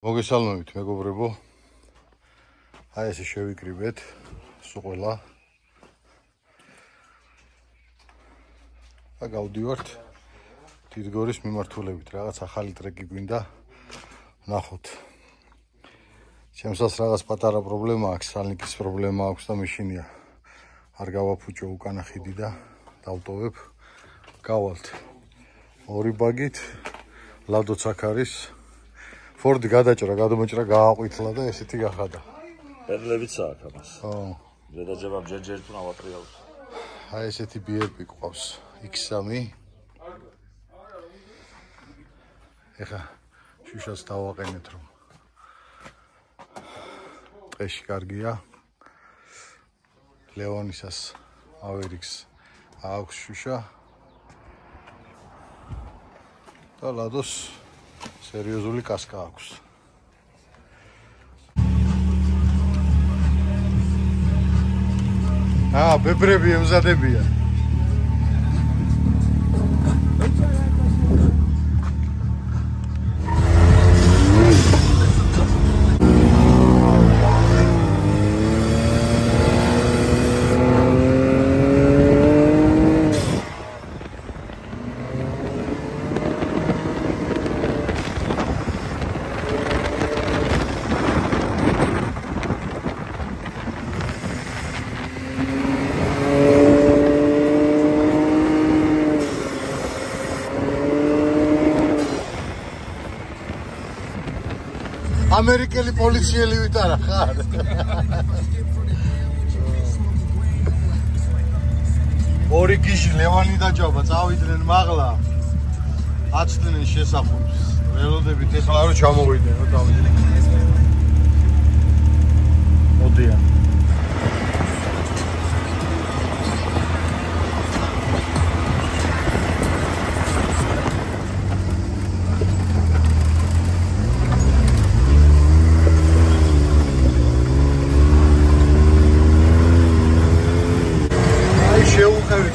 მოგესალმებით მეგობრებო. აი ესე შევიკრიბეთ სულ ყველა. და გავდივართ დიდგორის მიმართულებით. რაღაც ახალი ტრეკი გვინდა ნახოთ. ჩემსაც რაღაც პატარა პრობლემა აქვს, სალნიკის პრობლემა აქვს და მეშინია. არ გავაფუჭო უკანა ხიდი და დავტოვებ. გავალთ. ორი ბაგით, ლადოც აქ არის. Ford გადაჭრა, გადმოჭრა, გააყვითლა და ესეთი გახადა. პერლებიც აქვს ამას. ხო. ზედაჯებამ ჯერჯერ თუ ნავატრიალს. აი ესეთი BRP ყავს. X3. ეხა შუშას დავაყენეთ რომ ტყეში კარგია. ლეონისას ავერიქს აქვს შუშა. და ლადოს სერიოზული კასკა აქვს. ბებრები ემზადებიან. ამერიკელი პოლიციელი ვით არა ხარ? ორი გიჟი ლევანი დაჯობა, წავიდნენ მაღლა. აცდნენ შესახურს. ველოდებით ეხლა რომ ჩამოვიდნენ, რომ დავიდნენ. მოდიან.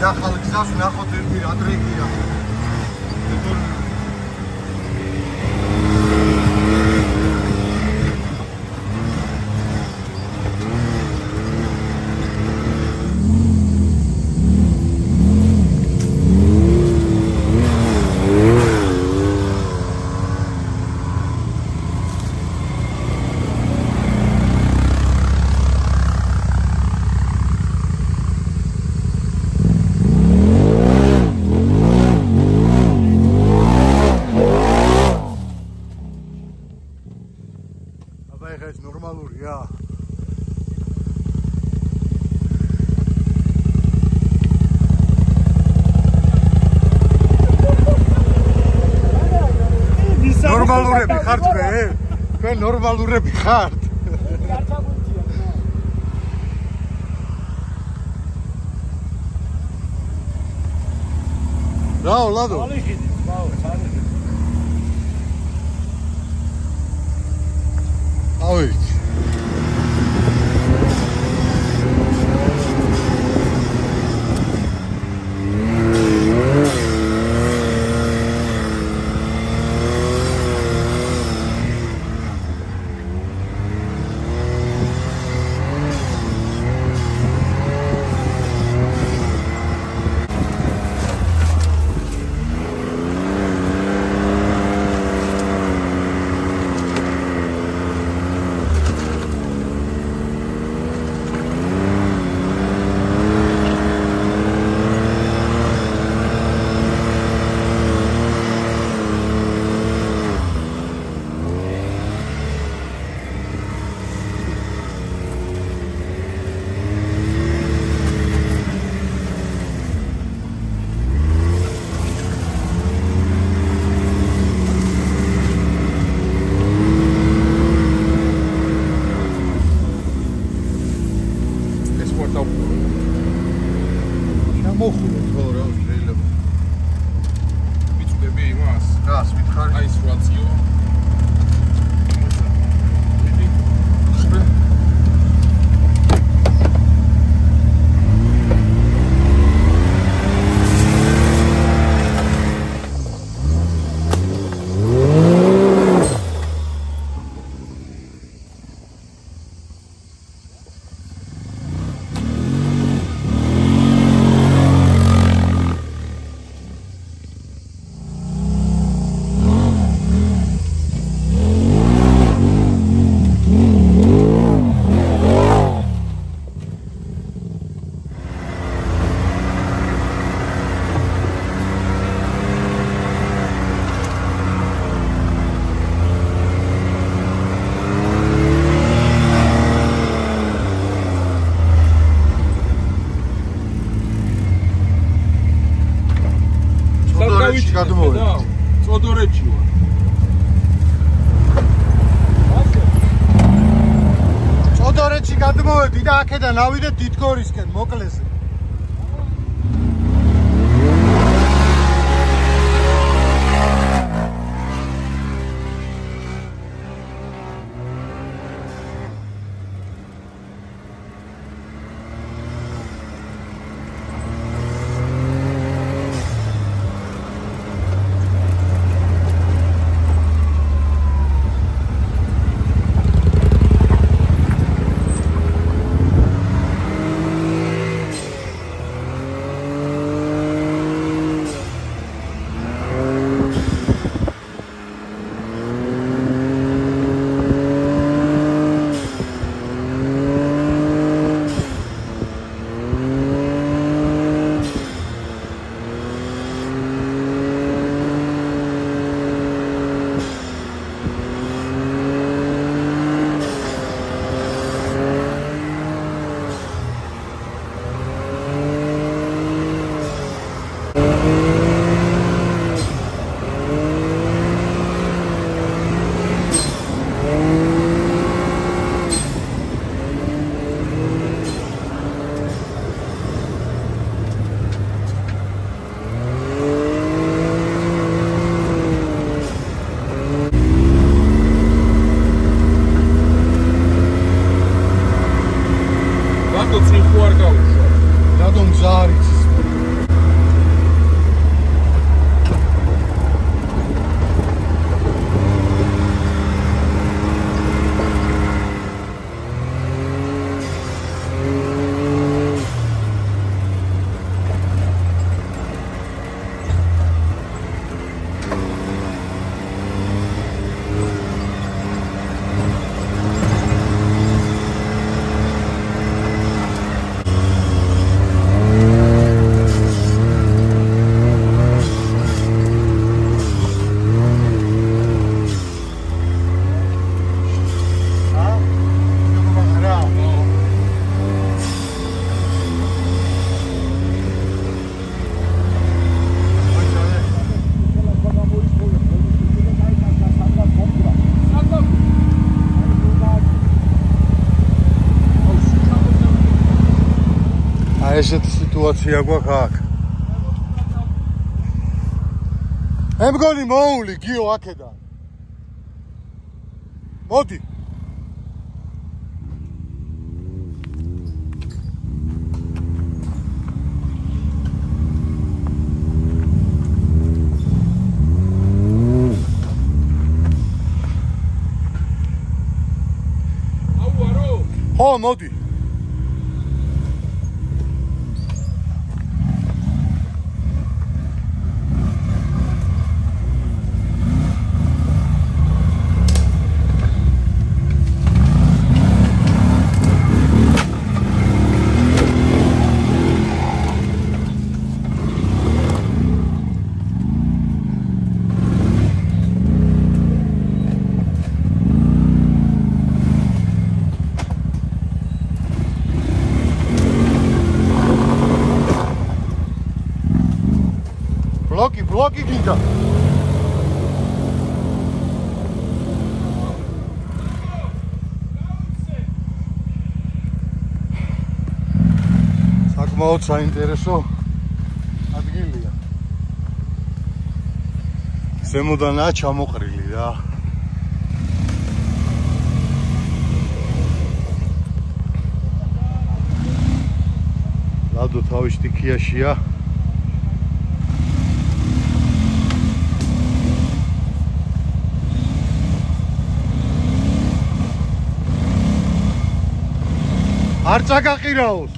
ახალ გზას ნახოთ ერთი ადრეგია. ეს ნორმალურია. ნორმალურები ხართ თქვენ? თქვენ ნორმალურები ხართ? რაო ლადო? Oi. და აქედან ავიდეთ დიდგორისკენ მოკლეზე. ესეთი სიტუაცია გვაქვს აქ. მე მგონი მოული გიო აქედან. მოდი. ხო, მოდი. Bloki gida. საკმაოდ საინტერესო ადგილია. ზემოდანაა ჩამოყრილი რა. ლადო თავის სტიქიაშია. არ წაგაყირაოს.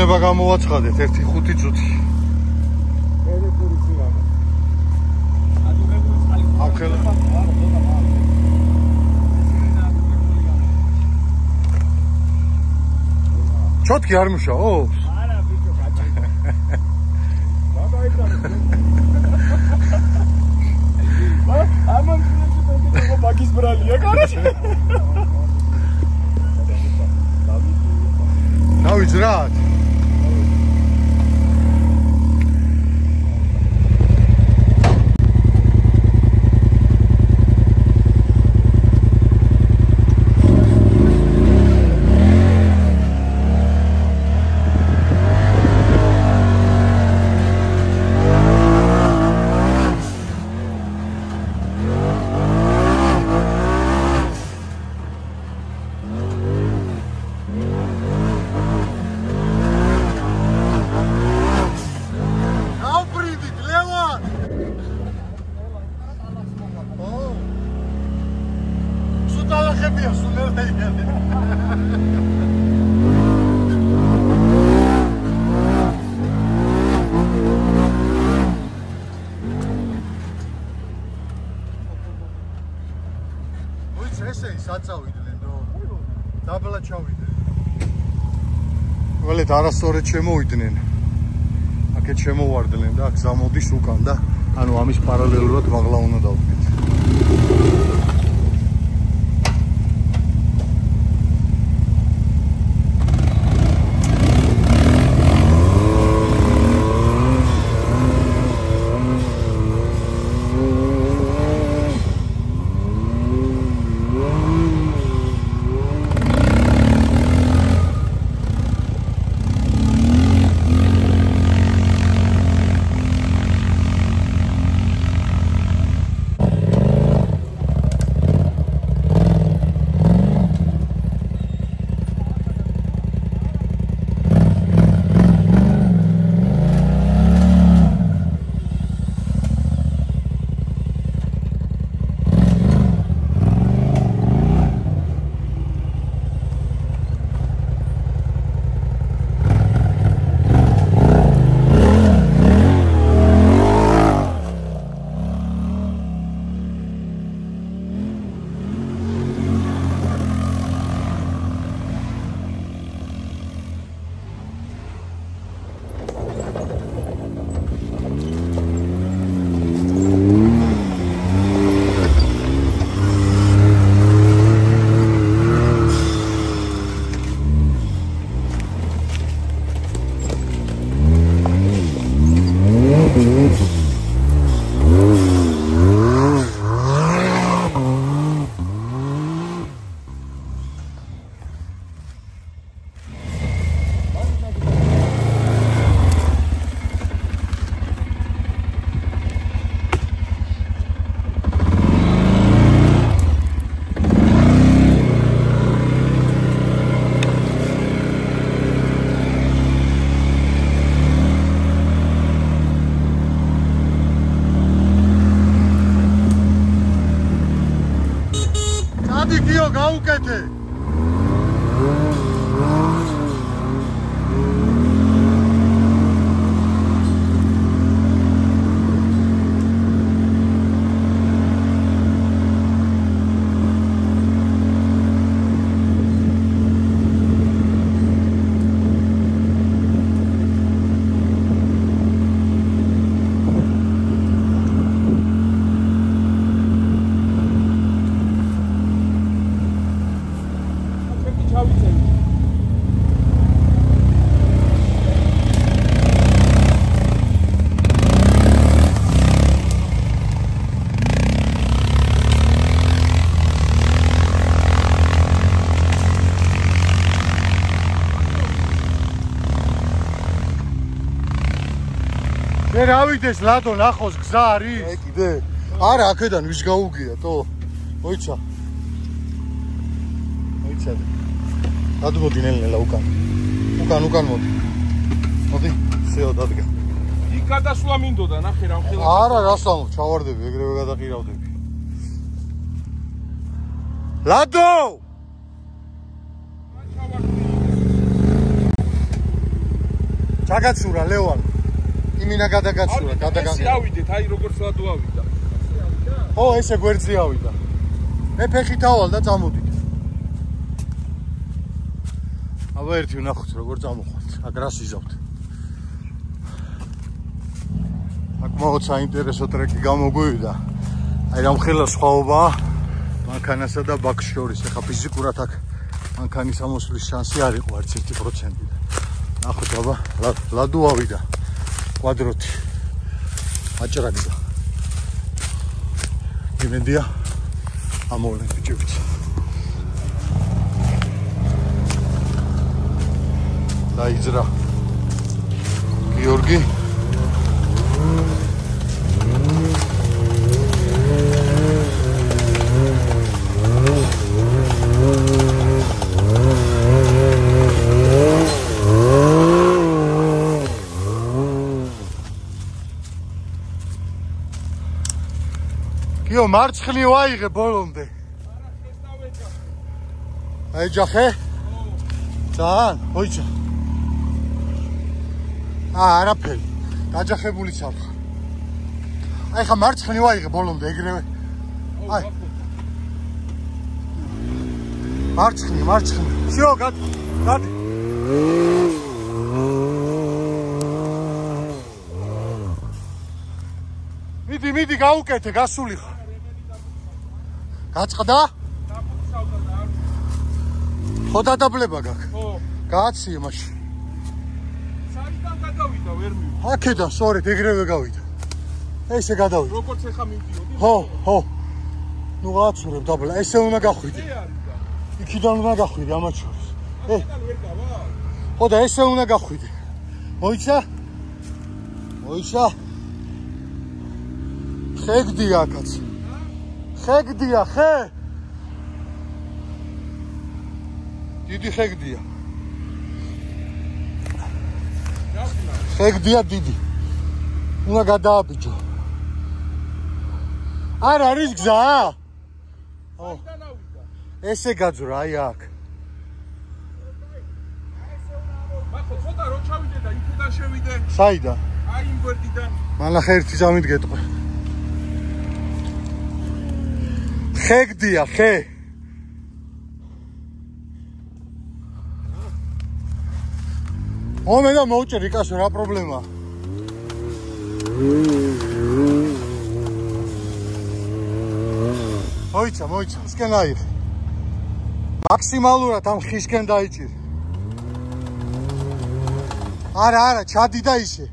ნება გამოვაცხადეთ 1-5 წუთი. ჩოტკი არ მუშაობს? არა, ბიჭო, გაჭირდა. ამან შეიძლება მაგის ბრალია, კარგი. დავიძრათ. დაბლა ჩავიდნენ. ველეთ არასწორად შემოვიდნენ. აქეთ შემოვარდნენ და აქ გამოდის უკან და ანუ ამის პარალელურად მაღლა უნდა დავდგეთ. გაუკეთე. რავიდეს ლადო ნახოს გზა არის? აი კიდე. არა, აქედან ვის გაუგია, თო? მოიცა. მოიცა. ადმოდი ნელ-ნელა უკან. უკან მოდი. მოდი, შეო დადგა. იქ გადასვლა მინდოდა, ნახე რა ხელა. არა, რას ამბობ, ჩავარდები, ეგრევე გადაყირავდები. ლადო! გაგაცურა ლევან. იმინა გადაგაცურა, გადაგანგე. ესე ავიდეთ, აი როგორც ლადო ავიდა. ო, ესე გვერდზე ავიდა. მე ფეხით ავალ და წამოდით. აბა ერთი ვნახოთ როგორ წამოხვათ. აგრას იზავთ. აქ მოხდა საინტერესო ტრეკი გამოგვივიდა. აი რამ ხელა სხვაობაა მანქანასა და ბაქს შორის. ეხა ფიზიკურად აქ მანქანის ამოსვლის შანსი არ იყო არც 1%. ნახოთ აბა ლადო ავიდა. კვადროთი. აჭრაგდა. იმედია ამოვლენ ბიჭებიც. დაიძრა გიორგი კიო მარცხნი ვაიღე ბოლომდე აიჯახე ძალიან მოიჭა არაფერი დაჯახებული ჩავხარ აი ხა მარცხნი ვაიღე ბოლომდე ეგრევე აი მარცხნი შიო გადი მიდი გაუკეთე გასული ხარ გაწყდა ხო დადაბლება გაქვს ხო გააციე მაშინ საიდან გადავიდა ვერ მივიდა აქედან სწორედ ეგრევე გავიდა ესე გადავიდა როგორც ეხა მივდიოდი ხო ნუ გააცურებ დაბლა ესე უნდა გახვიდე იქიდან უნდა გახვიდე ამათ შორის აქედან ვერ გავა ხო და ესე უნდა გახვიდე მოიცა ხეგდია კაც ხეგდია ხე დიდი ხეგდია ხეგდია დიდი უნდა გადააბიჯო არ არის გზა ო ესე გაძვრა აი აქ მახო ცოტა რო ჩავიდე და იქიდან შევიდე საიდან აი იმ გვერდიდან მანახა ერთი ძამით გეტყვი ხეგდია ხე ომე და მოუჭერი კაცო რა პრობლემაა მოიცა ისკენ აიღე მაქსიმალურად ამ ხისკენ დაიჭირე არა ჩადი და ისე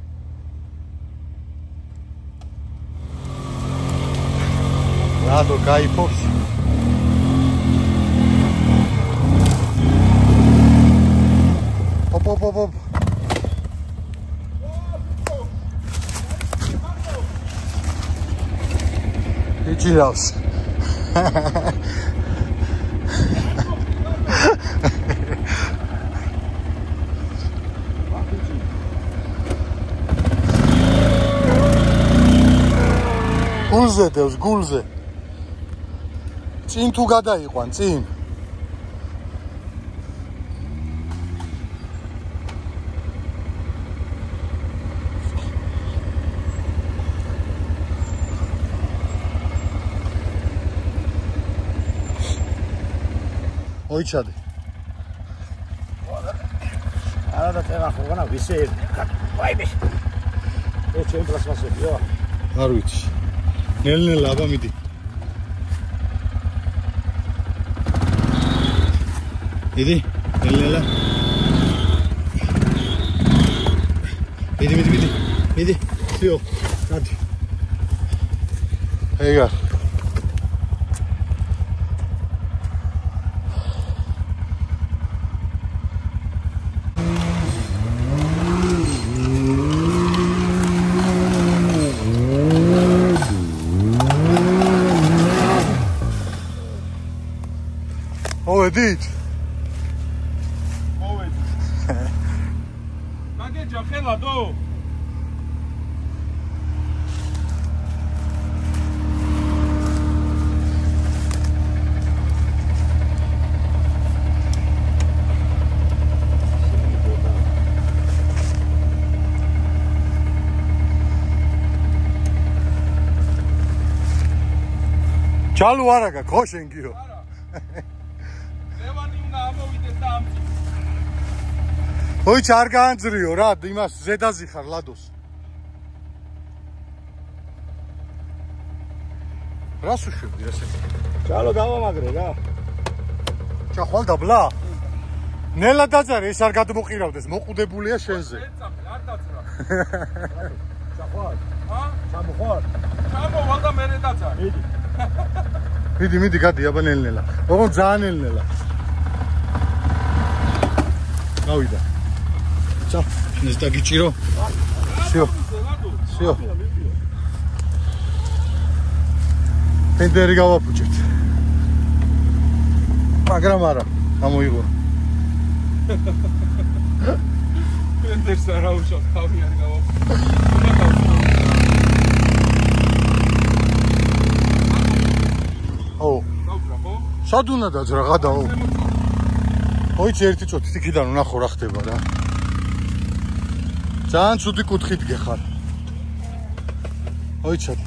რადო გაიფობს ოპ იჭირავს გულზე დევს გულზე წინ თუ გადაიყვან წინ მოიჩადე არა და თემა ხონა ვისე ვაიმე ეს ჩემ პლასმასებია არ ვიცი ნელ-ნელა აბა მიდი იდი ნელ-ნელა მიდი სიო გადი ეგა მოვედით მაგეჯა ხელადო ჯალუ არა გაქვს, ხო შენ გიო? არა. ლევანი უნდა ამოვიდეს და ამწი. ოიც არ გაანძრიო რა, იმას ზედაზი ხარ ლადოს. რას უშვებდი ესე? ჩალო დავამაგრე რა. ჩახვალ დაბლა? ნელა დაძარე, ეს არ გადმოყირავდეს, მოყუდებულია შენზე. არ დაცრა. ჩახვალ. ა? ჩამოხარ. ჩამოვალ და მერე დაძარე. მიდი, გადი აბა ნელ-ნელა. ოღონ ძალიან ნელ-ნელა. გავიდა. ცა, ეს დაგიჭირო. სიო. ფენდერი გავაფუჭეთ. მაგრამ არა, გამოიღო. ფენდერს არა უშავ, თავი არ გავაფუჭე. ო. სად უნდა დაძრა გადაო? ოიც ერთი წუთი იქიდან ვნახო რა ხდება რა. ძალიან ცუდი კუთხით გეხარ. ოიცად.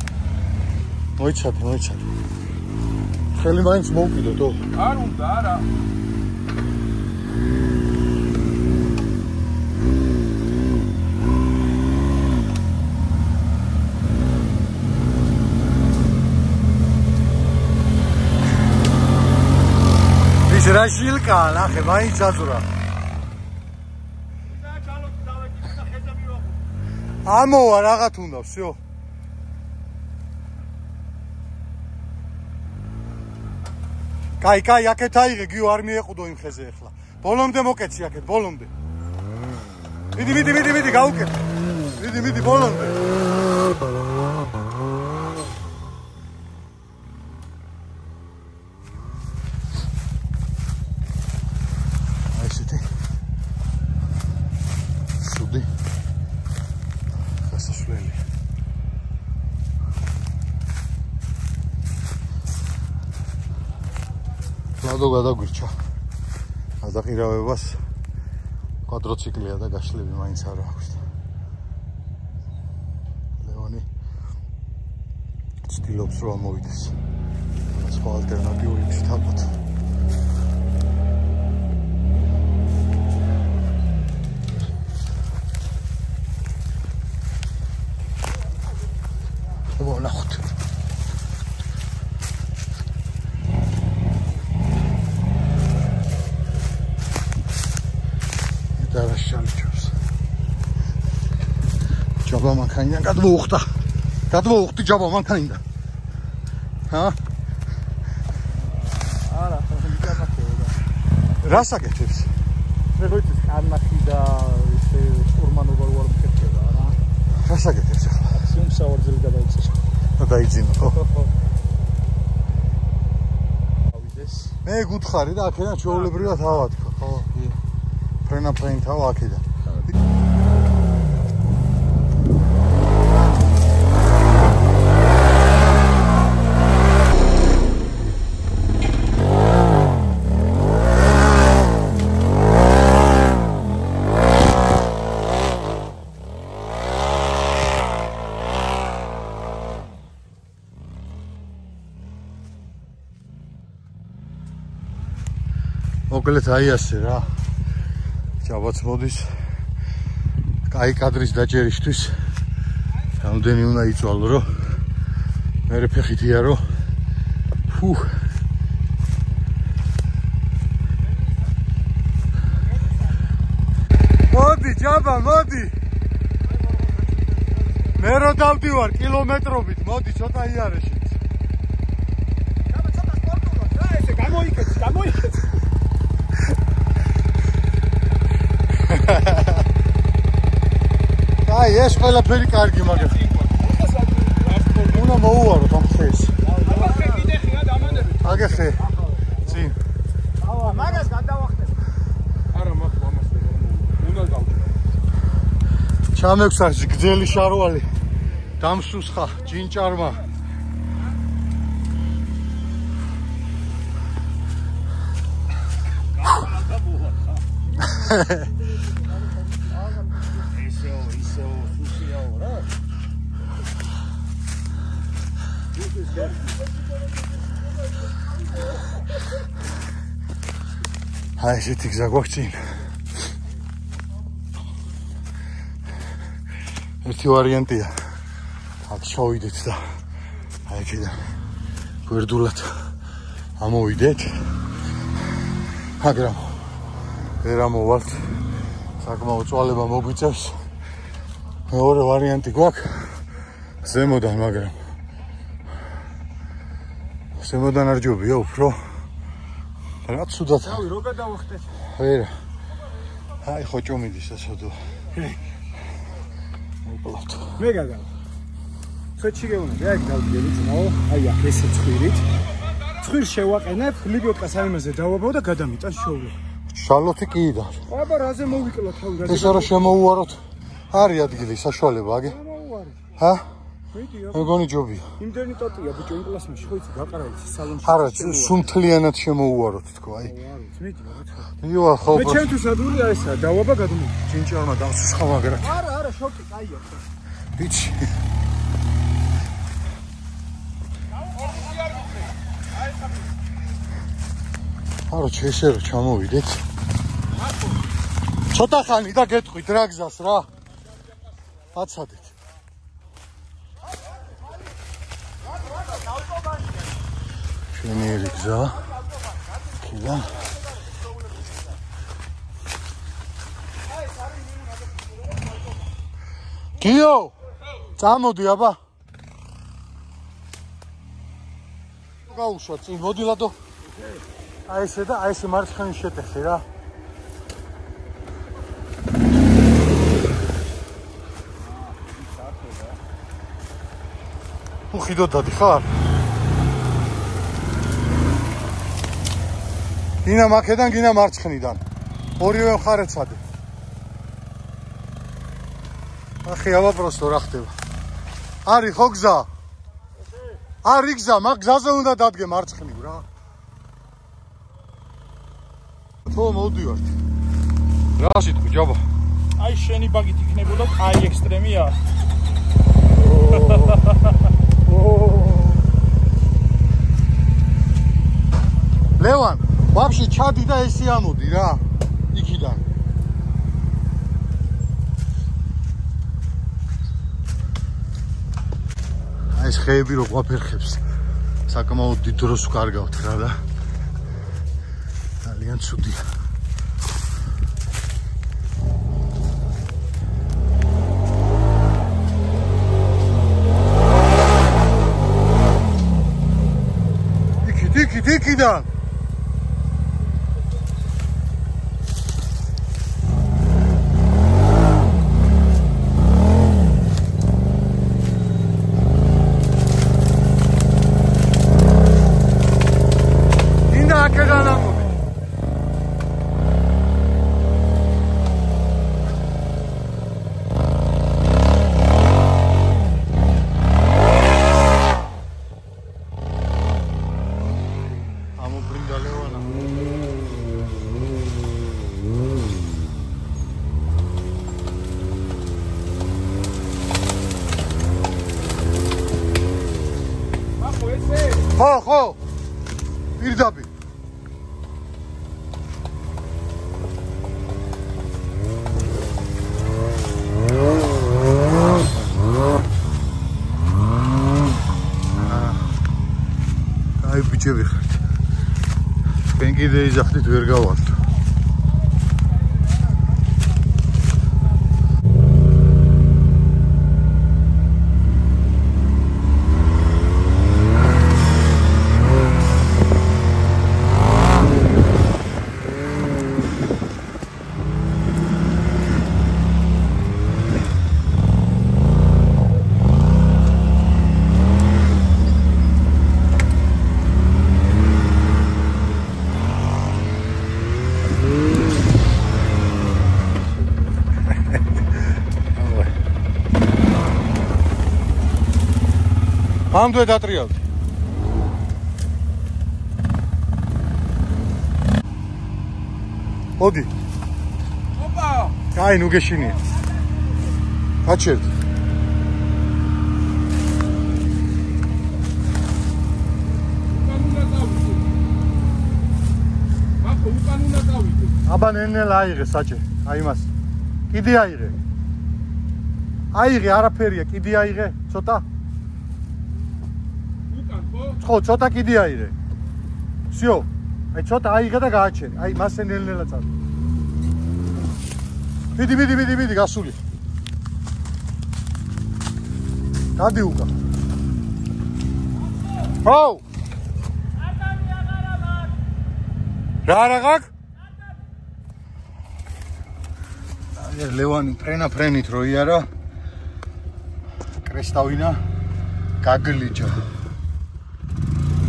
ხელი მაინც მოვკიდოთ, არ უნდა, არა. ის რა შილკა, ნახე, მაინც აძვრა. ამოვა რაღაც უნდა, всё. კაი, აქეთ აიღე, გიო არ მიეყუდო იმ ხეზე ახლა. ბოლომდე მოკეცი აქეთ, ბოლომდე. მიდი, გაუკეთ. მიდი, ბოლომდე. აი ესეთი. სუდი. გასასვლელი. ლადო გადაგვირჩა. გადაყირავებას კვადროციკლია და გაშლები მაინც არ აქვს. ლეონი ცდილობს რომ ამოვიდეს. სხვა ალტერნატიული გზით ალბათ. ვნახოთ. ჯაბა მანქანიდან გადმოუხდი ჯაბა მანქანიდან. ჰა? არა, რას აკეთებს? რეგოიცის კანახი და ესე შტურმანობა ვარ მკეთება რა. რას აკეთებს ახლა? სიმსაურძელი გადაიწეშა. დაიძინო, ხო? ავიდეს. მე გუთხარი და აქედან ჩვეულებრივად ავათქო, ხო? ფრენა თავ აქედან. მოკლედ აი ასე რა. ჯაბაც მოდის. კაი კადრის დაჭერისთვის. რამდენი უნდა იწვალო რომ მე ფეხით იარო. ფუ. მოდი ჯაბა, მოდი. მე რო დავდივარ კილომეტრობით, მოდი ცოტა იარეში. ჯაბა ცოტა სპორტულად რა ესე გამოიქეც. აი ეს ყველაფერი კარგი მაგრამ უნდა მოუვაროთ ამ ხეს. აგეხე. წინ. ავა, მაგას გადავახტებ. არა, მაგ ამას უნდა გავჭრო. ჩამეგვსახს გძელი შარვალი. დამსუსხა ჯინჭარმა. აი ესეთი გზა გვაქვს წინ. ერთი ვარიანტია. აქ შევიდეთ და აი კიდე გვერდულად ამოვიდეთ. მაგრამ ვერ ამოვალთ. საკმაოდ წვალება მოგვიწევს. მეორე ვარიანტი გვაქვს ზემოდან, მაგრამ ზემოდან არ ჯობია უფრო. რაც უდათ. რავი, რო გადავხტეთ. ვერა. აი ხოჭო მიდის ასოდო. მოკლავთ. მე გადავ. ხეთში გეუნები, აი დავდგები ძმაო, აი აქ ესე ცხვირით. ცხვირს შევაყენებ, ლიბიოტკას ამაზე დავაბავ და გადამიტან შოვლო. შალოთი კიდე. აბა რაზე მოვიკლო თავი რაზე. ეს არა შემოუაროთ. არის ადგილი საშუალება, აგი? მოუარი. ჰა? მიდიო. მეგონი ჯობია. იმდენი ტოტია ბიჭო იმ კლასში, ხო იცი, გაყარავი სალონში. არა, სუმთლიანად შემოუაროთ თქო, აი. მიდიო, რა თქმა უნდა. იო, ხო. მე ჩემთვის ადვილი აი ესა, დავაბა გადმო. ჩინჭარმა დავსის ხა მაგრა. არა, შოკი, კაია. ბიჭი. არო შეესე რომ ჩამოვიდეთ. ცოტა ხანი და გეტყვით რა გზას რა. აცადეთ. შენიერი გზა. კიდე. გიო! წამოდი აბა. გაუშვა წინ მოდი ლადო. აი ესე და აი ესე მარცხენის შეტეხე რა. თუ ხიდოდ დადიხარ? გინა მაქედან, გინა მარცხნიდან. ორივე მხარე ცადე. ახი აბა პროსტო რა ხდება? არის ხო გზა? არის გზა, მაგ გზაზე უნდა დადგე მარცხნივ რა. ხო მოვდივართ. რა სიტყვი ჯაბა? აი შენი ბაგით იქნებოდა აი ექსტრემია. ლევან, ვაფშე ჩადი და ესი ამოდი რა. იქიდან. აი ეს ხეები რო ყვაფერხებს. საკმაოდ დიდ დროს ვკარგავთ რა და ძალიან ცუდია. იქიდან. ინდა აქედან ამოდი. ხო, პირდაპირ. აი ბიჭები ხართ. თქვენ კიდე იზახდით ვერ გავალთ. ამდვე დატრიალდი. მოდი. ოპა! აი ნუ გეშინია. გაჩერდი. უკან უნდა დავიდე. მაქო უკან უნდა გავიდე. აბა ნელ-ნელა აიღე საჭე, აი მას. კიდე აიღე. აიღე, არაფერია, კიდე აიღე, ცოტა. უკან ხო? ხო, ცოტა კიდე აიღე. всё. აი ცოტა აიღე და გააჩერე. აი მასე ნელ-ნელა წავი. მიდი, გასული. გადი უკან. ხო. რა გაქვს? ლევანი ფრენით რო იარა კრესტავინა გაგლიჯა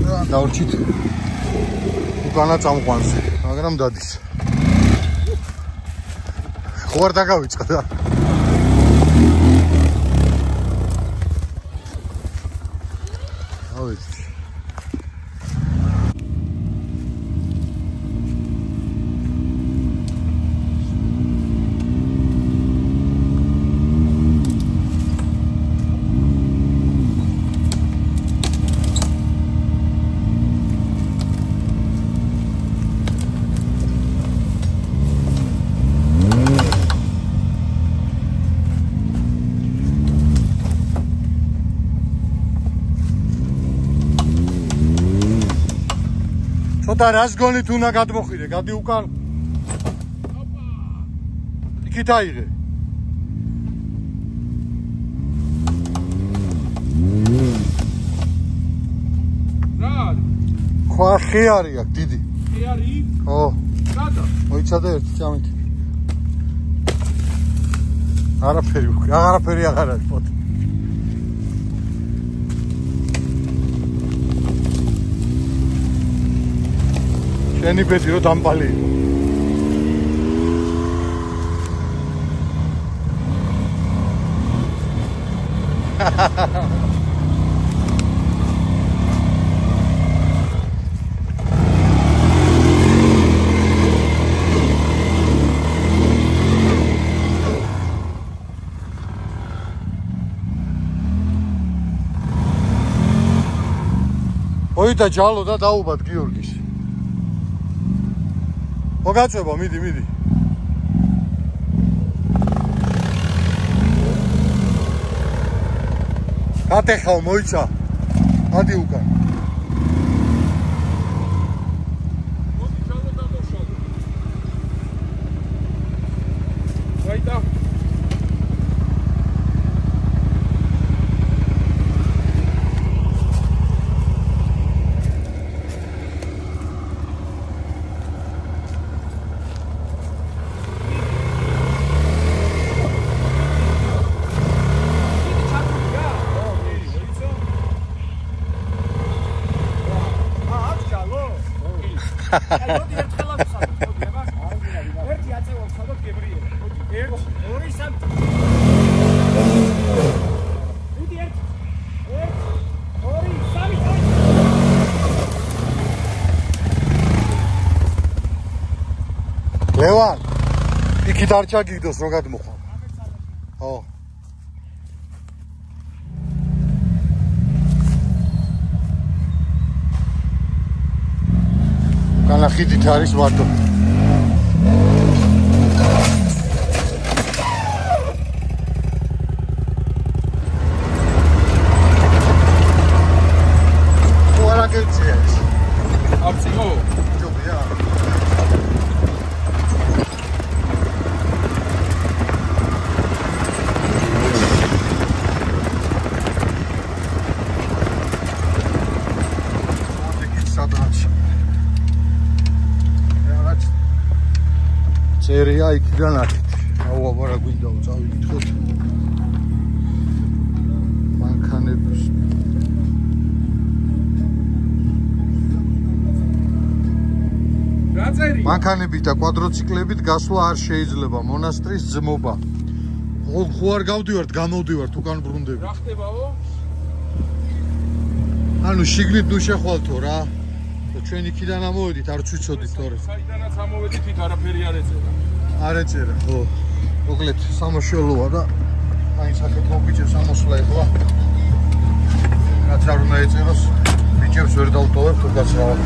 და დაურჩით უკანა წამყვანზე მაგრამ დადის ხო არ დაგავიწყდა ავეცი და რას გონით უნდა გადმოხიდე, გადი უკან. იქით აიღე. რა არის? ხვა ხიარი აქვს დიდი. ხიარი? ხო. გადა. მოიცადე ერთი წამით. არაფერი აღარ არის პოტ. შენი ბედი რო დამპალი იყო. ოი და ჯალო და დაუბად გიორგის. მოგაწვება, მიდი. გატეხავ, მოიცა. ადი უკან. მოდი ჯალო დამოშალო. ვაიტა. მოდი ერთხელ ავსადოთ, მოდი აბა. ერთი აწევა ავსადოთ გებრიელი. მოდი, 1, 2, 3. მოდი 1, 2, 3. ლევან, იქით არ ჩაგიგდოს რო გადმოხვალ. ხო. განა ხიდით არის მარტო. ვარა გეცია ეს. აბციკო. ჯობია. წერია იქიდან აქეთ. აუ აბა რა გვინდაო წავიკითხოთ. მანქანების რა წერი? მანქანებით და კვადროციკლებით გასვლა არ შეიძლება, მონასტრის ძმობა. ხო არ გავდივართ, გამოვდივართ უკან ბრუნდები. რა ხდებაო? ანუ შიგნით ნუ შეხვალთო რა. და ჩვენ იქიდან ამოვედით, არ ვიცოდით თორე. საიდანაც ამოვედით, იქ არაფერი არ ეწერა. არ ეწერა, ხო. მოკლედ სამაშველოა და აი საკეთო ბიჭებს ამოსვლა ეხლა. რაც არ უნდა ეწეროს, ბიჭებს ვერ დავტოვებ თუ გასავალ.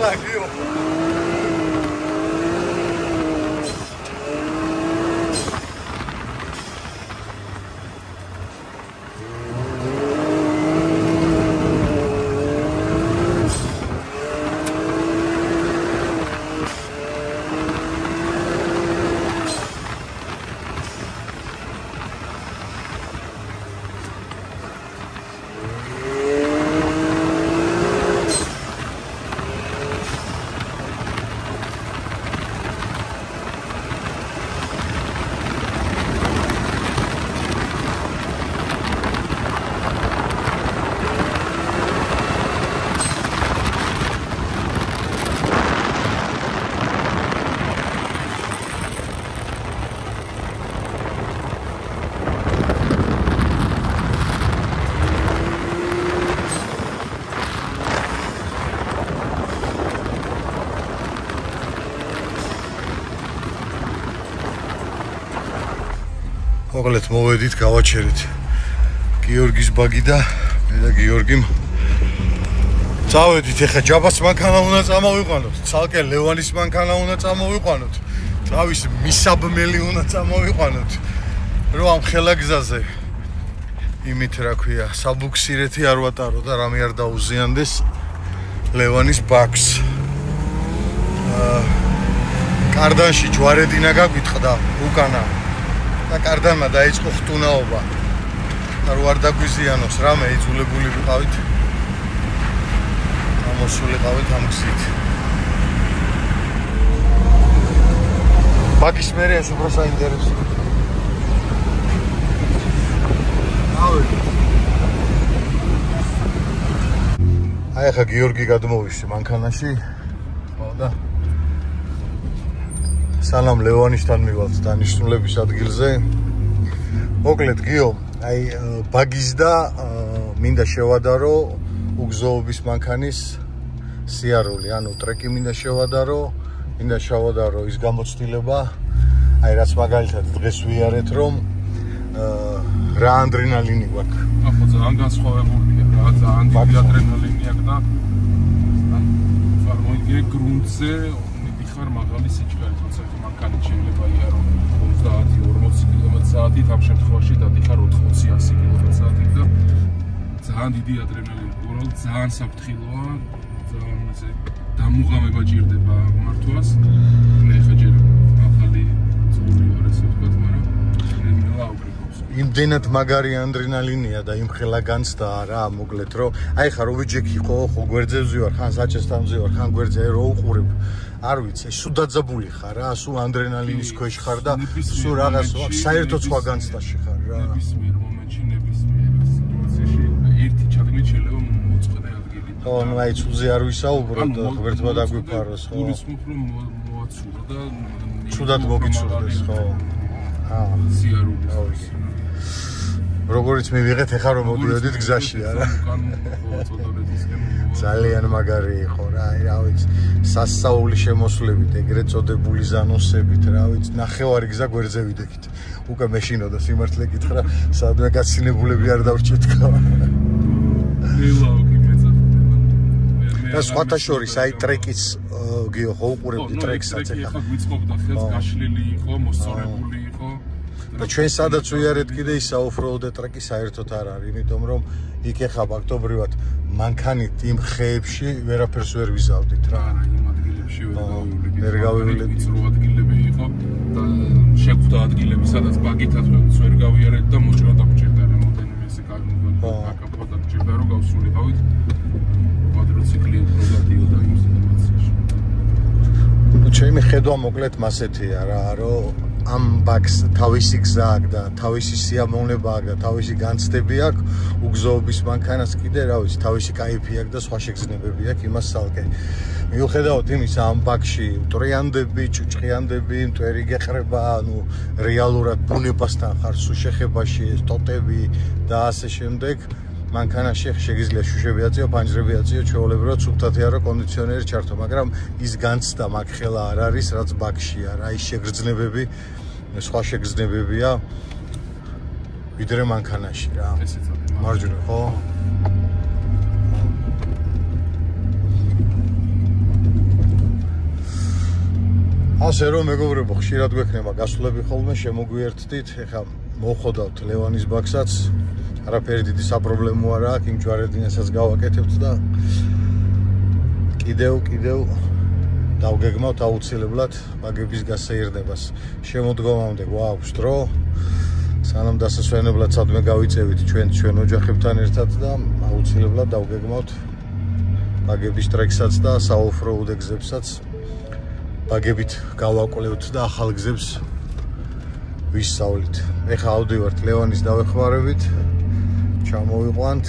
ახლა გიო. მოკლედ მოვედით, გავაჩერეთ გიორგის ბაგი და მე და გიორგიმ წავედით. ეხა ჯაბას მანქანა უნდა წამოვიყვანოთ, ცალკე ლევანის მანქანა უნდა წამოვიყვანოთ, თავის მისაბმელი უნდა წამოვიყვანოთ, რომ ამ ხელაგზაზე იმით რა ქვია, საბუქსირეთი არ ვატარო და რამე არ დაუზიანდეს ლევანის ბაგს. კარდანში ჯვარედინა გაგვითყდა უკანა და კარდანმა დაიწყო ხტუნაობა. არ ვარ დაგვიზიანოს რამე იძულებული ვიყავით. ამოსულიყავით ამ გზით. ბაგის მერეას უფრო საინტერესო. აი ახლა გიორგი გადმოვისში მანქანაში. ხო და სალამ ლევანიშთან მივალთ დანიშნულების ადგილზე. მოკლედ გიო, აი ბაგის და მინდა შევადარო უგზოობის მანქანის სიარული, ანუ ტრეკი მინდა შევადარო, მინდა შევადარო ის გამოცდილება, აი რაც მაგალითად დღეს ვიარეთ, რომ რა ადრენალინი გვაქვს. ახლა ძალიან განსხვავებულია რა, ძალიან დიდი ადრენალინი აქვს და წარმოიდგინე გრუნტზე ხარ მაღალი სიჩქარით, როცა მანქანით შეიძლება იარო 30-40 კმ/სთ, ამ შემთხვევაში დადიხარ 80-100 კმ/სთ და ძალიან დიდი ადრენალინი, უბრალოდ ძალიან საფრთხილოა, ძალიან ესე დამუღამება ჭირდება მართვას. მე ხა ჯერ ახალი ძველი ვარ ესე ვთქვათ, მაგრამ ნელა უბრალოდ იმდენად მაგარი ადრენალინია და იმ ხელა განცდაა რა, მოკლედ რომ აი ხა რობიჯექი ხო გვერდზე ვზივარ, ხან საჭესთან ვზივარ, ხან გვერდზე რო უყურებ. არ ვიცი, სულ დაძაბული ხარ რა, სულ ადრენალინის ქვეშ ხარ და სულ რაღაც საერთოდ სხვა განცდაში ხარ რა. ნებისმიერ მომენტში, ნებისმიერ სიტუაციაში ერთი ჩადგმით შეიძლება მოწყვეტე ადგილი. ხო, ну აი ცულზე არ ვისაუბროთ, ღმერთმა დაგვიფაროს, ხო. გულისხმობ რომ მოაცურო და ცუდად მოგიცურდეს, ხო. სიარულის. როგორც მივიღეთ, ეხლა რომ მოდიოდით გზაში არა. ძალიან მაგარი იყო რა, აი რა ვიცი, სასწაული შემოსვლებით, ეგრეთ წოდებული ზანოსებით, რა ვიცი, ნახევარი გზა გვერდზე ვიდექით. უკვე მეშინოდა სიმართლე გითხრა, სადმე გაცინებულები არ დავრჩეთ თქვა. და სხვათა შორის აი ტრეკიც გიო ხო უყურებდი ტრეკსაც ეხლა. ეხლა გვიწყობდა ხელს გაშლილი იყო, მოსწორებული იყო. და ჩვენ სადაც ვიარეთ კიდე ის საოფროუდ ტრეკი საერთოდ არ არის, იმიტომ რომ იქ ეხა ფაქტობრივად მანქანით იმ ხეებში ვერაფერს ვერ ვიზავდით რა. არა, იმ ადგილებში ვერ გავივლები. ვიწრო ადგილები იყო და შეგვხვდა ადგილები, სადაც ბაგითაც ვერ გავიარეთ და მოჭრა დაგჭირდა რემონტენები ესე კაკაპო დაგჭირდა რომ გავსულიყავით კვადროციკლი უფრო გადიოდა იმ სიტუაციაში. ჩემი ხედვა მოკლედ მასეთია რა, რომ ამ ბაგს თავისი გზა აქვს და თავისი სიამოვნება აქვს და თავისი განცდები აქვს, უგზოობის მანქანას კიდე რა ვიცი, თავისი кайფი აქვს და სხვა შეგრძნებები აქვს, იმას სალკე. მიუხედავად იმისა, ამ ბაგში ტრიანდები, ჭუჭყიანდები, მტვერი გეყრება, ანუ რეალურად ბუნებასთან ხარ სულ შეხებაში, ტოტები და ასე შემდეგ. მანქანაში შეგიძლია შუშები აწიო, ფანჯრები აწიო, ჩვეულებრივად სუფთათია რომ კონდიციონერი ჩართო, მაგრამ ის განცდა მაგ ხელა არ არის, რაც ბაგშია რა, ის შეგრძნებები, სხვა შეგრძნებებია ვიდრე მანქანაში რა. ესეც არის. მარჯვენა ხო? ასე რომ მეგობრებო, ხშირად გვექნება გასვლები ხოლმე, შემოგვიერთდით. ეხლა მოვხოდავთ ლევანის ბაქსაც. არაფერი დიდი საპრობლემო არა აქვს, იმ ჯვარედინასაც გავაკეთებთ და კიდევ დავგეგმავთ აუცილებლად ბაგების გასაირდებას. შემოდგომამდე გვაქვს დრო. სანამ დასასვენებლად სადმე გავიწევით ჩვენ ოჯახებთან ერთად და აუცილებლად დავგეგმავთ ბაგების ტრეკსაც და საოფროუდ გზებსაც. ბაგებით გავაკვლევთ და ახალ გზებს ვისწავლით. ეხლა ავდივართ ლევანის დავეხმარებით. ჩამოვიყვანთ.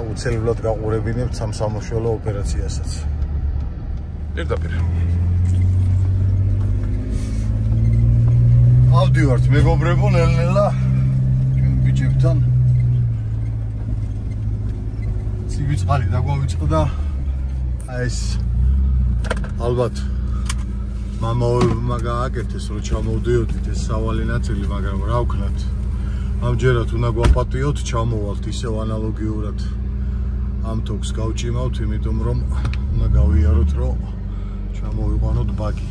აუცილებლად გაყურებინებთ სამსამაშველო ოპერაციასაც. პირდაპირ. ავდივართ მეგობრებო, ნელ-ნელა ჩვენ ბიჭებთან. ცივი დაგვავიწყდა. აი ეს ალბათ მამაოებმა გააკეთეს, რომ ჩამოვდიოდით ეს სავალი ნაწილი, მაგრამ რა ვქნათ? ამჯერად უნდა გვაპატიოთ, ჩამოვალთ ისევ ანალოგიურად ამ თოქს გავჭიმავთ, იმიტომ რომ უნდა გავიაროთ, რომ ჩამოვიყვანოთ ბაგი.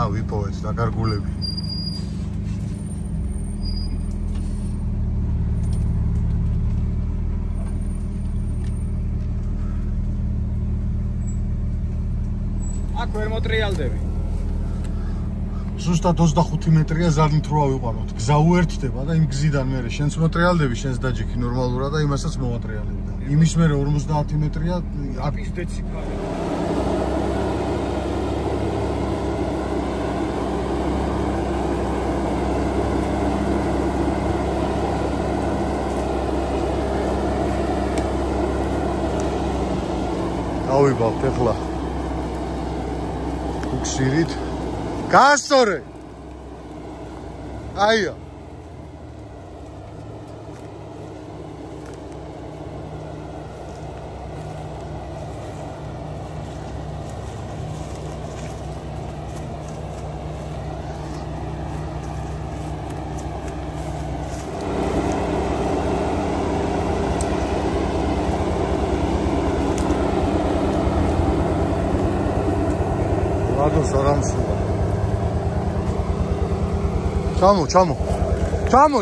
ვიპოვეთ დაკარგულები. აქ ვერ მოტრიალდები. ზუსტად 25 მეტრია ზარნით რო ავიყვანოთ. გზა უერთდება და იმ გზიდან მერე შენს მოტრიალდები, შენს დაჯიქი ნორმალურად და იმასაც მოვატრიალები და იმის მერე 50 მეტრია აპის დეციფალი. ავიბავთ ეხლა უქსირით გასწორე აია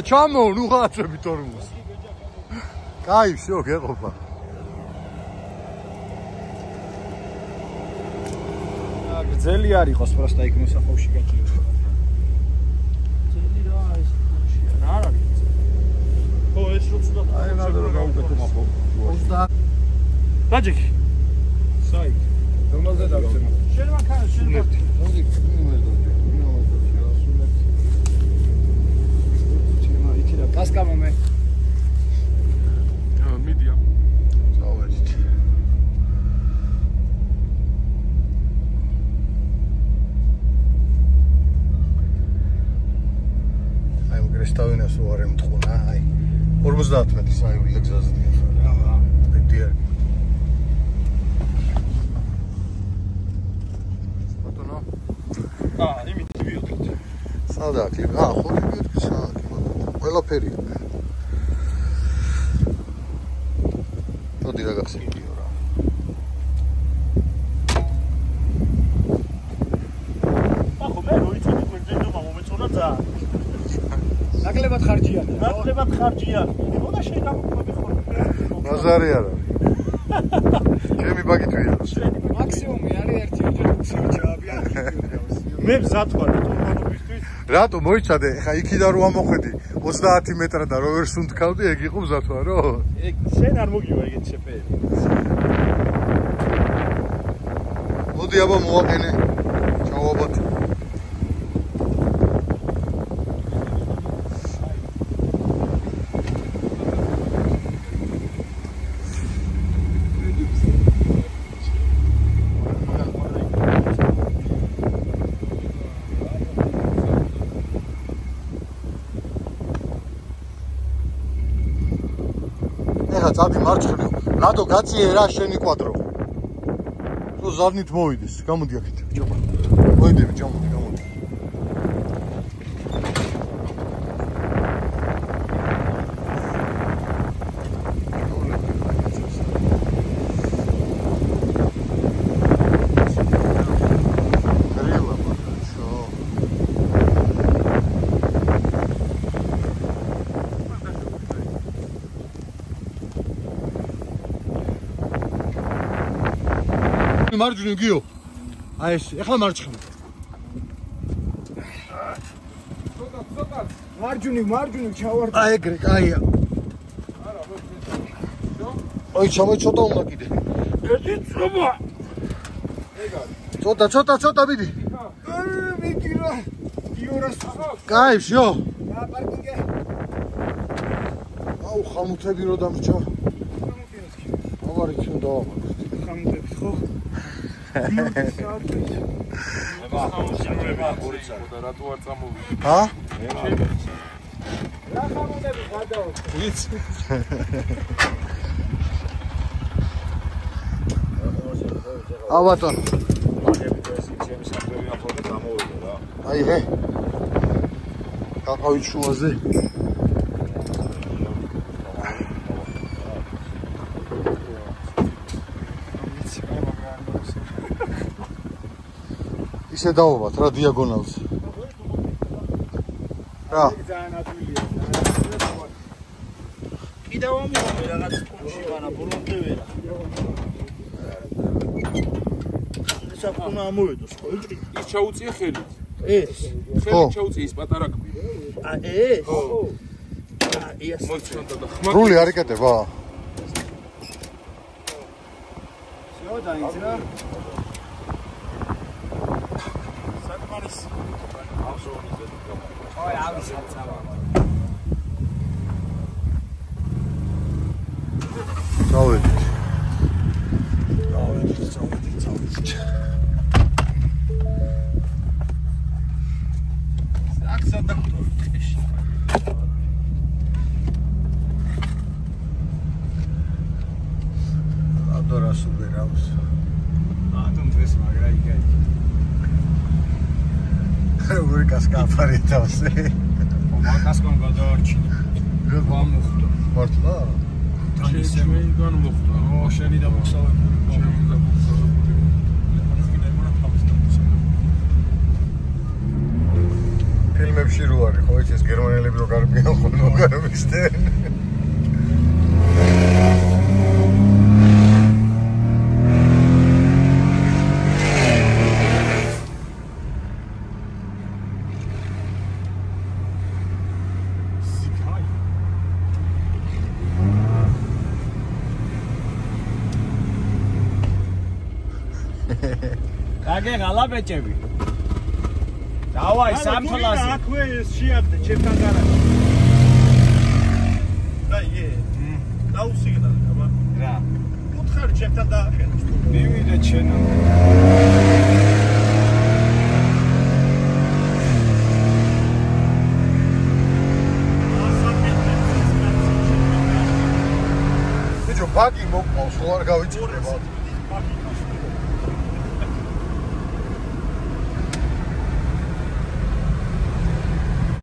ჩამო, ნუ ხაცები თორმოს. კაი, всё, გეყოფა. გრძელი არ იყოს, просто იქ მოსახავში გაჭირდება. გრძელი რა ეს ხუშია. რა არის? ხო, ეს როცა აი ნადრო გავუკეთო მახო. 20 დაჯიქი. საით. რომელზე დავცემო? შენ მაქან, შენ ერთი. Paskama me. Media. Წავედით. აი მგრესტავინას უარი მთხუნა, აი 50 მეტრის აივილი გზაზე დიხარ. რა. მეტია. ბატონო. იმით ვიოთლით. სადაა კლიპი? ხო, ვიოთლით სადაა. ყველაფერია. მოდი რა გახსენდიო რა. ახო მე როიცოდი გვერდენდომა მომეწონა ძაა. ნაკლებად ხარჯიანი. ნაკლებად ხარჯიანი. მოდა შეგამოყვები ხოლმე. მაზარი არ არის. ჩემი ბაგი თვია. მაქსიმუმი არის ერთი ოჯახი უცივი ჩააბიანი. მე მზად ვარ თორმანობისთვის. რატო მოიცადე? ხა იქიდან რო ამოხედი 30 მეტრა და რო ვერ სუნთქავდი, ეგ იყო მზათვა რო? ეგ შენ არ მოგივა ეგეთი შეფერი. მოდი აბა მოვაყენე. ჩავაბოთ. წადი მარცხნივ. რატო გაწიე რა შენი კვადრო? ზარნით მოვიდეს, გამოდი აქეთ, ჯობა. მოიდები, გამოდი. მარჯვნივ გიო. აი ეს, ეხლა მარცხნივ. მარჯვნივ ჩავარ. აი ეგრე, კაია. აი ჩავა ცოტა უნდა კიდე. ერთი წობა. ცოტა მიდი. მიდი რა. იორას. კაი, შო. რა პარკინგე. აუ, ხამუთები რო დამრჩა. ავარიც უნდა დავამატოთ. ხამუთები ხო? რატო არ წამოვიდა? ჰა? რა ხამუნები გადაო? ვიცი. ავატონ. მაგებით ეს ჩემი საფერი ახლო გამოვიდა რა. აი ჰე. გაყავით შუაზე. ისე დავობათ რა დიაგონალზე. რა? ძალიან ადვილია. კიდევ ამიღო რაღაც კუნში განა ბურუნდე ვერა. საკუნა ამოვედოს ხო იწი? ის ჩაუწია ხელით. ეს. ხელით ჩაუწია ის პატარა კბილი. ეს. ხო. ეს. მოიწონდა და ხმა. რული არ იკეთება? всё, დაიძრა. აი, ავისაც ავა. წავედით. აქ სადახტოვით. ადორას უბერავს. ატომ დღეს მაგრა იგეთი. როგორი კასკაფარიტავს. მაგასკონ გადაარჩინე. რა გამოხდა. მართლა? ჩემი განმოხდა. შენი და მოსავებული. ჩემი და მოსავებული. ფილმებში რო არის, ხო იცი ეს გერმანელები რო გარბიან ხოლმე გარბისდნენ. აგე ღალაბეჭები. დავაი სამთლასი. აქვე შეადე ჩემთან გარაჟი. დაიე. დაუსიგდა აბა. რა. უთხარი ჩემთან დააყენოს. მივიდე ჩენო. ბიჭო, ბაგი მოყავს, ხო არ გავიწყდება.